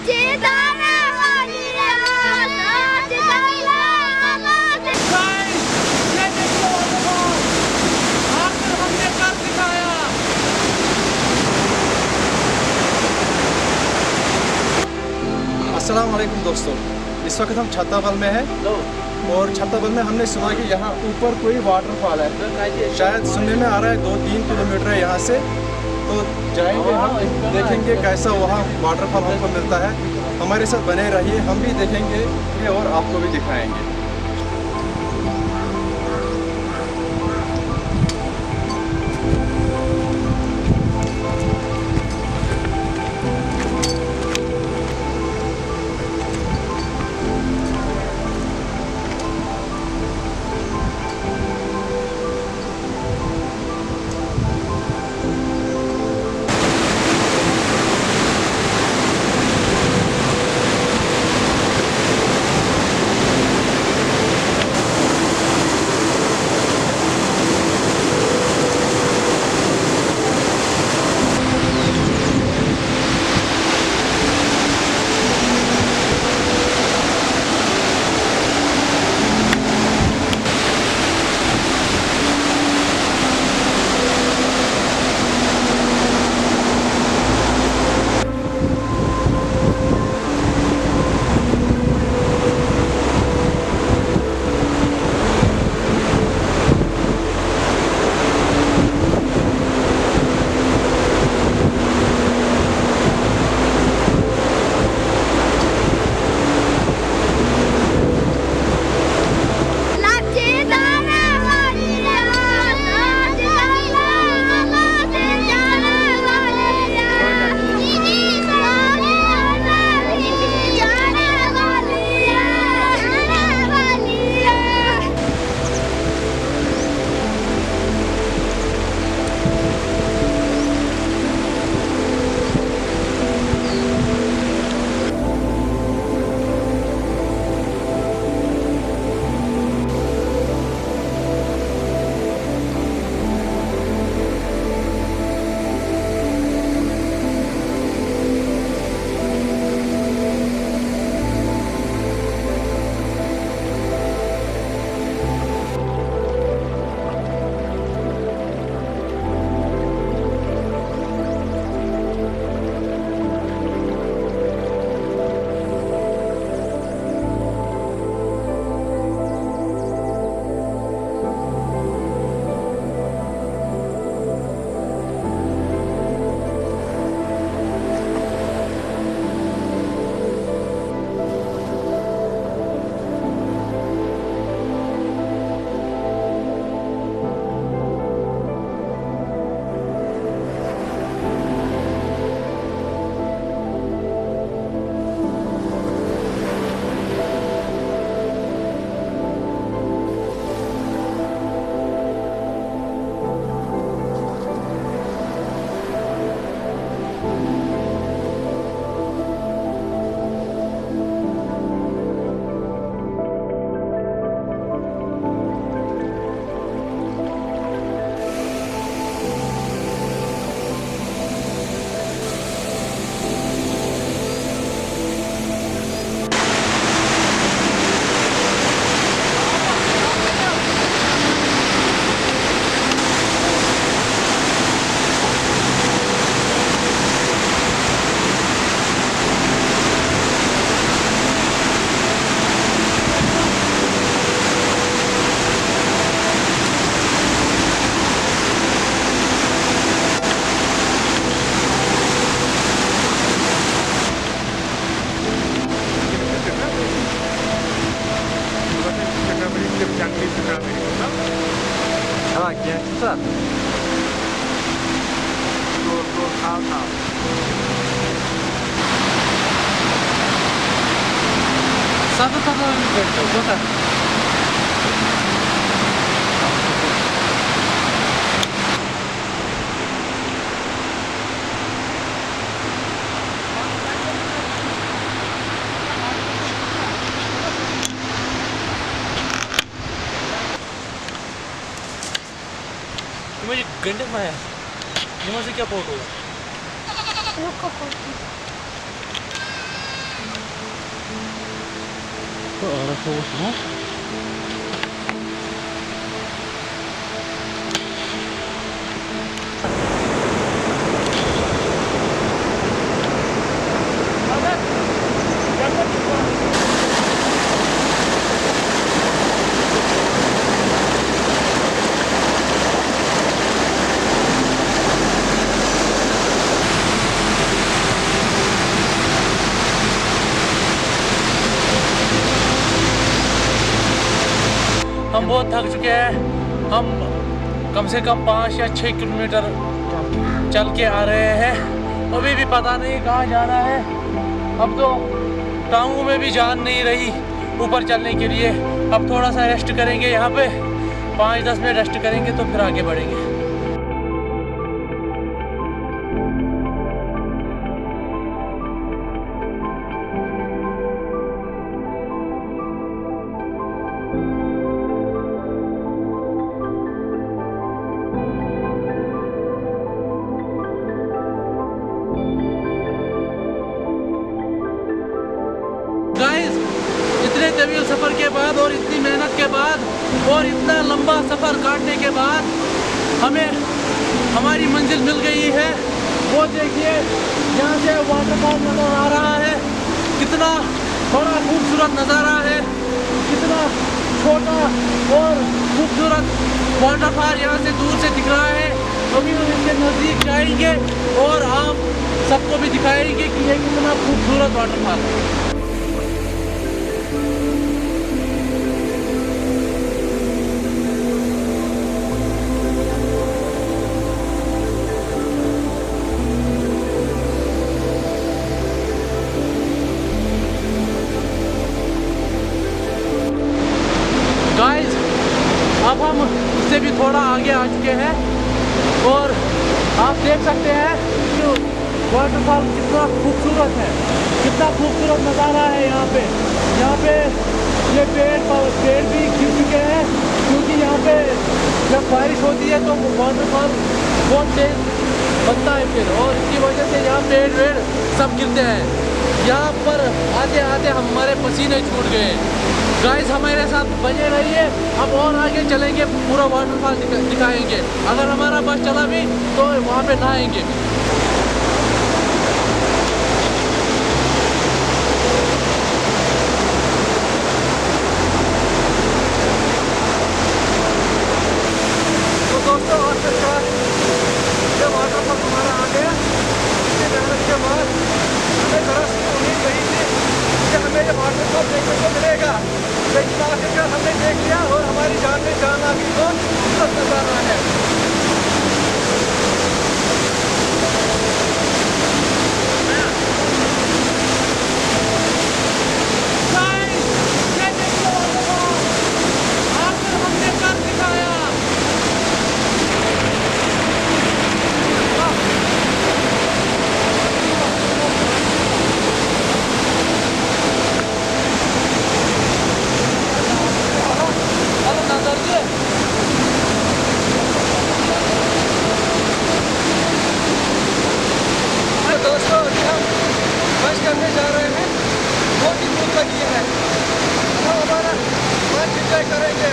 अस्सलाम वालेकुम दोस्तों, इस वक्त हम छत्ताबल में हैं और छत्ताबल में हमने सुना कि यहाँ ऊपर कोई वाटरफॉल है। शायद सुनने में आ रहा है 2-3 किलोमीटर है यहाँ से। तो जाएंगे हम, देखेंगे कैसा वहाँ वाटरफॉल हमको मिलता है। हमारे साथ बने रहिए, हम भी देखेंगे और आपको भी दिखाएंगे। Gençler. Dur kalma. Satu satu betul. मुझे गंडक में है, यहाँ से क्या पोर्ट होगा? Ara soğutma. हम बहुत थक चुके हैं। हम कम से कम 5 या 6 किलोमीटर चल के आ रहे हैं। अभी भी पता नहीं कहाँ जाना है। अब तो टांगों में भी जान नहीं रही ऊपर चलने के लिए। अब थोड़ा सा रेस्ट करेंगे यहाँ पे, 5-10 मिनट रेस्ट करेंगे तो फिर आगे बढ़ेंगे। गाइस, इतने तवील सफ़र के बाद और इतनी मेहनत के बाद और इतना लंबा सफ़र काटने के बाद हमें हमारी मंजिल मिल गई है। वो देखिए, यहाँ से वाटरफॉल नज़र आ रहा है। कितना बड़ा खूबसूरत नज़ारा है, कितना छोटा और खूबसूरत वाटरफॉल यहाँ से दूर से दिख रहा है। अभी हम इसके नज़दीक जाएंगे और आप सबको भी दिखाएंगे कि ये कितना खूबसूरत वाटरफॉल है। गाइस, अब हम इससे भी थोड़ा आगे आ चुके हैं और आप देख सकते हैं कि वाटरफॉल कितना खूबसूरत है, कितना खूबसूरत नज़ारा है। यहाँ पे ये पेड़ भी गिर चुके हैं, क्योंकि यहाँ पे जब बारिश होती है तो वाटरफॉल बहुत तेज बनता है फिर, और इसकी वजह से यहाँ पेड़ सब गिरते हैं। यहाँ पर आते आते हमारे पसीने छूट गए। गाइस, हमारे साथ बने रहिए, अब और आगे चलेंगे, पूरा वाटरफॉल दिखाएंगे। अगर हमारा बस चला भी तो वहाँ पे नहाएंगे भी। तो दोस्तों, आखिरकार ये वाटरफॉल हमारा आ गया। इतनी मेहनत के बाद हमें तरह से उम्मीद नहीं थी कि हमें ये वाटरफॉल देखने को मिलेगा, लेकिन आखिरकार हमने देख लिया और हमारी जान में जान आ गई। तो खूबसूरत नज़ारा है। दोस्तों, अभी हम बस करने जा रहे हैं। बहुत ही भूख लगी है, हम हमारा मन एंजॉय करेंगे।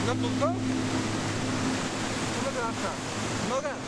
No, no, no, no, no,